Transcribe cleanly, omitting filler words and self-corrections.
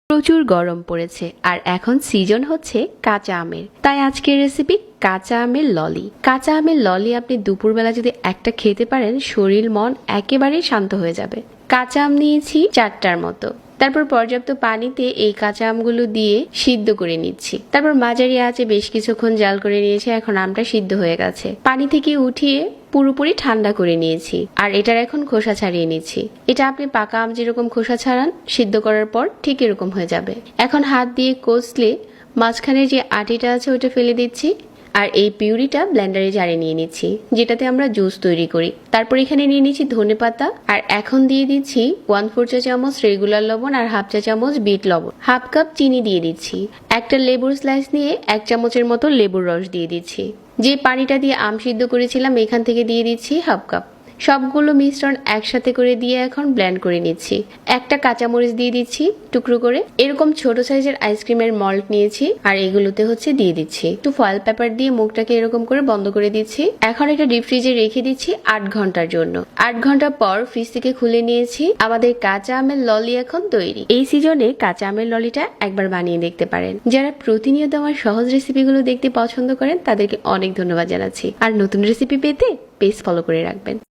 প্রচুর গরম পড়েছে আর এখন সিজন হচ্ছে কাঁচা আমের। তাই আজকের রেসিপি কাঁচা আমের ললি। কাঁচা আমের ললি আপনি দুপুরবেলা যদি একটা খেতে পারেন, শরীর মন একেবারেই শান্ত হয়ে যাবে। কাঁচা আম নিয়েছি 4টার মতো। তারপর পর্যাপ্ত পানিতে এই কাঁচা আমগুলো দিয়ে সিদ্ধ করে নিচ্ছি। তারপর মাঝারি আঁচে বেশ কিছুক্ষণ জাল করে নিয়েছি। এখন আমটা সিদ্ধ হয়ে গেছে। পানি থেকে উঠিয়ে পুরোপুরি ঠান্ডা করে নিয়েছি আর এটার এখন খোসা ছাড়িয়ে নিচ্ছি। এটা আপনি পাকা আম যেরকম খোসা ছাড়ান, সিদ্ধ করার পর ঠিক এরকম হয়ে যাবে। এখন হাত দিয়ে কষলে মাঝখানে যে আটিটা আছে ওটা ফেলে দিচ্ছি আর এই পিউরিটা ব্লেন্ডারে জারে নিয়ে নিচ্ছি, যেটাতে আমরা জুস তৈরি করি। তারপর এখানে নিয়ে নিচ্ছি ধনেপাতা আর এখন দিয়ে দিচ্ছি 1/4 চা চামচ রেগুলার লবণ আর 1/2 চা চামচ বিট লবণ। 1/2 কাপ চিনি দিয়ে দিচ্ছি। একটা লেবুর স্লাইস নিয়ে 1 চামচের মতো লেবুর রস দিয়ে দিচ্ছি। যে পানিটা দিয়ে আম সিদ্ধ করেছিলাম এখান থেকে দিয়ে দিচ্ছি 1/2 কাপ। সবগুলো মিশ্রণ একসাথে করে দিয়ে এখন ব্লেন্ড করে নিচ্ছি। একটা কাঁচামরিচ দিয়ে দিচ্ছি টুকরো করে। এরকম ছোট সাইজের আইসক্রিমের মল্ট নিয়েছি আর এগুলোতে দিয়ে দিচ্ছি। একটু ফয়েল পেপার দিয়ে মুখটাকে এরকম করে বন্ধ করে দিচ্ছি। এখন এটা ডিপ ফ্রিজে রেখে দিচ্ছি 8 ঘন্টার জন্য। 8 ঘন্টা পর ফ্রিজ থেকে খুলে নিয়েছি। আমাদের কাঁচা আমের ললি এখন তৈরি। এই সিজনে কাঁচা আমের ললিটা একবার বানিয়ে দেখতে পারেন। যারা প্রতিনিয়ত আমার সহজ রেসিপিগুলো দেখতে পছন্দ করেন তাদেরকে অনেক ধন্যবাদ জানাচ্ছি। আর নতুন রেসিপি পেতে পেজ ফলো করে রাখবেন।